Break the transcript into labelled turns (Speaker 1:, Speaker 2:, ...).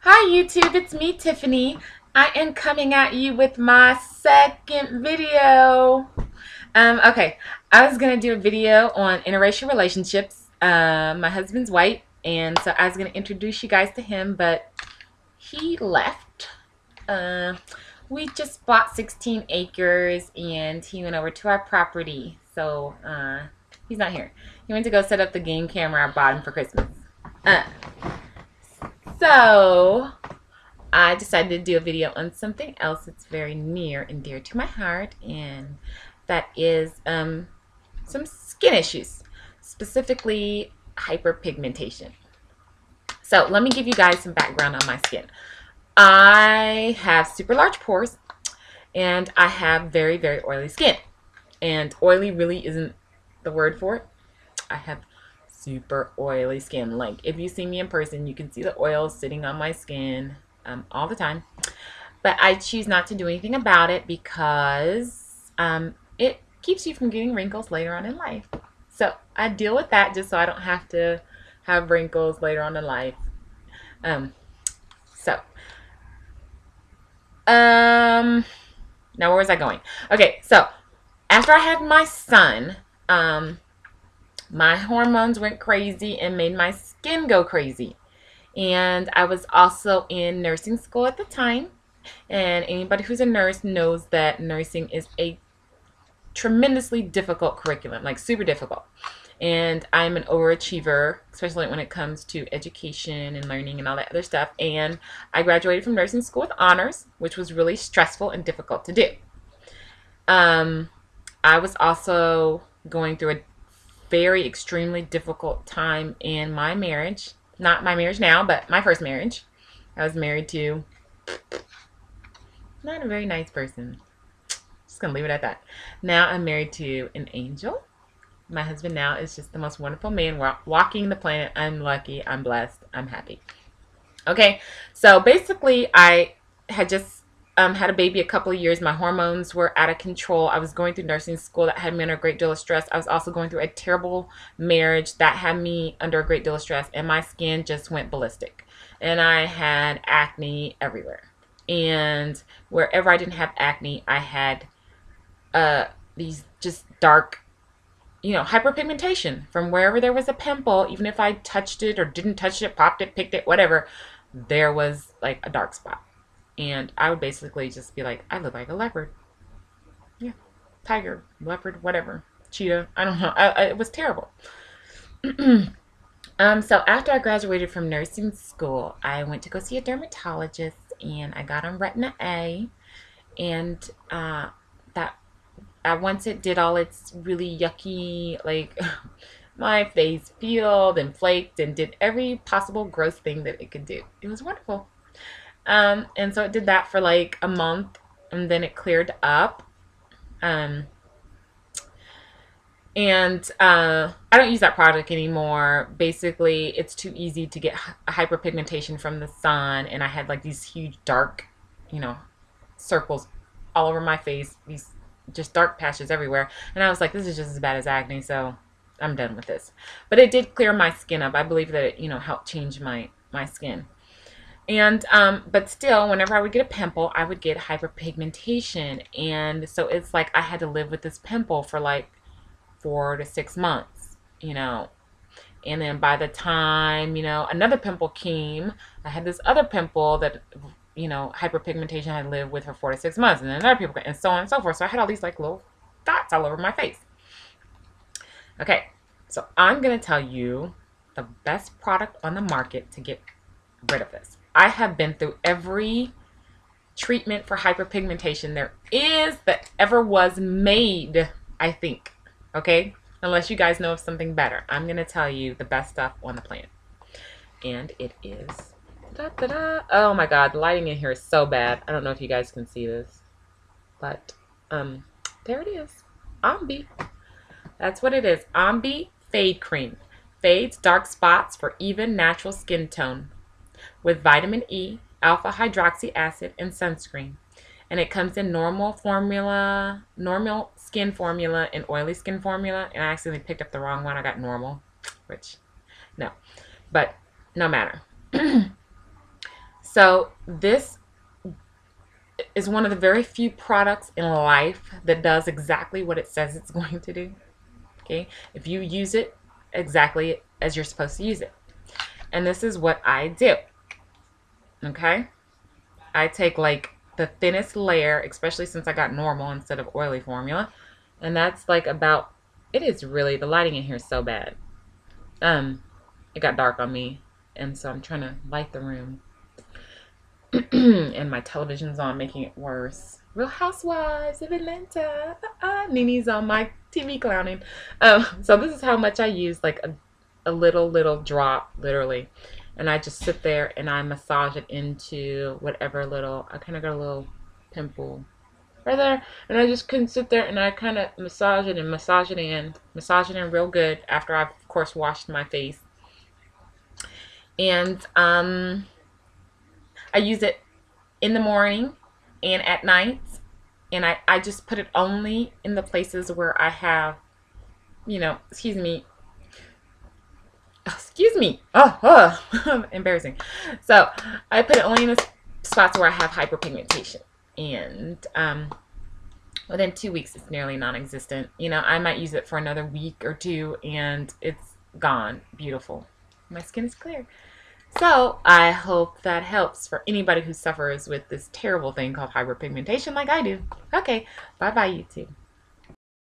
Speaker 1: Hi YouTube, it's me Tiffany. I am coming at you with my second video. Okay, I was gonna do a video on interracial relationships. My husband's white, and so I was gonna introduce you guys to him, but he left. Uh, we just bought 16 acres, and he went over to our property. So he's not here. He went to go set up the game camera I bought him for Christmas. Uh, so I decided to do a video on something else that's very near and dear to my heart, and that is some skin issues, specifically hyperpigmentation. So let me give you guys some background on my skin. I have super large pores, and I have very, very oily skin. And oily really isn't the word for it. I have super oily skin. Like, if you see me in person, you can see the oil sitting on my skin all the time. But I choose not to do anything about it because it keeps you from getting wrinkles later on in life. So I deal with that just so I don't have to have wrinkles later on in life. Um, so, now where was I going? Okay, so after I had my son, my hormones went crazy and made my skin go crazy. And I was also in nursing school at the time. And anybody who's a nurse knows that nursing is a tremendously difficult curriculum, like super difficult. And I'm an overachiever, especially when it comes to education and learning and all that other stuff. And I graduated from nursing school with honors, which was really stressful and difficult to do. I was also going through a very extremely difficult time in my marriage. Not my marriage now, but my first marriage. I was married to not a very nice person. Just gonna leave it at that. Now I'm married to an angel. My husband now is just the most wonderful man walking the planet. I'm lucky. I'm blessed. I'm happy. Okay, so basically I had just had a baby a couple of years. My hormones were out of control. I was going through nursing school that had me under a great deal of stress. I was also going through a terrible marriage that had me under a great deal of stress, and my skin just went ballistic. And I had acne everywhere. And wherever I didn't have acne, I had these just dark, hyperpigmentation from wherever there was a pimple. Even if I touched it or didn't touch it, popped it, picked it, whatever, there was like a dark spot. And I would basically just be like, I look like a leopard. Yeah. Tiger, leopard, whatever. Cheetah. I don't know. It was terrible. So after I graduated from nursing school, I went to go see a dermatologist, and I got on Retina A. And once it did all its really yucky, like, my face peeled and flaked and did every possible gross thing that it could do. It was wonderful. And so it did that for like a month, and then it cleared up. I don't use that product anymore. Basically, it's too easy to get hyperpigmentation from the sun, and I had like these huge dark, circles all over my face, these just dark patches everywhere. And I was like, this is just as bad as acne, so I'm done with this. But it did clear my skin up. I believe that it, helped change my skin. And but still, whenever I would get a pimple, I would get hyperpigmentation. And so it's like I had to live with this pimple for like 4 to 6 months, And then by the time, another pimple came, I had this other pimple that, hyperpigmentation had lived with for 4 to 6 months. And then another pimple, and so on and so forth. So I had all these like little dots all over my face. Okay, so I'm going to tell you the best product on the market to get rid of this. I have been through every treatment for hyperpigmentation there is that ever was made, I think. Okay? Unless you guys know of something better. I'm going to tell you the best stuff on the planet. And it is... Da-da-da. Oh my god, the lighting in here is so bad. I don't know if you guys can see this. But, there it is. Ombi. That's what it is. Ombi Fade Cream. Fades dark spots for even natural skin tone, with vitamin E, alpha hydroxy acid, and sunscreen. And it comes in normal formula, normal skin formula, and oily skin formula. And I accidentally picked up the wrong one. I got normal, which, no. But no matter. So this is one of the very few products in life that does exactly what it says it's going to do. Okay, if you use it exactly as you're supposed to use it. And this is what I do. Okay, I take like the thinnest layer, especially since I got normal instead of oily formula, and that's like about, it is really, the lighting in here is so bad. It got dark on me, and so I'm trying to light the room. And my television's on, making it worse. Real Housewives of Atlanta. Nini's on my TV clowning. So this is how much I use, like a little drop, literally. And I just sit there and I massage it into whatever little, I kind of got a little pimple right there. And I just can sit there and I kind of massage it and massage it in real good after I've, of course, washed my face. And I use it in the morning and at night, and I just put it only in the places where I have, you know, excuse me, embarrassing. So I put it only in the spots where I have hyperpigmentation, and within 2 weeks it's nearly non-existent. You know, I might use it for another week or two and it's gone. Beautiful. My skin is clear. So I hope that helps for anybody who suffers with this terrible thing called hyperpigmentation like I do. Okay, bye-bye YouTube.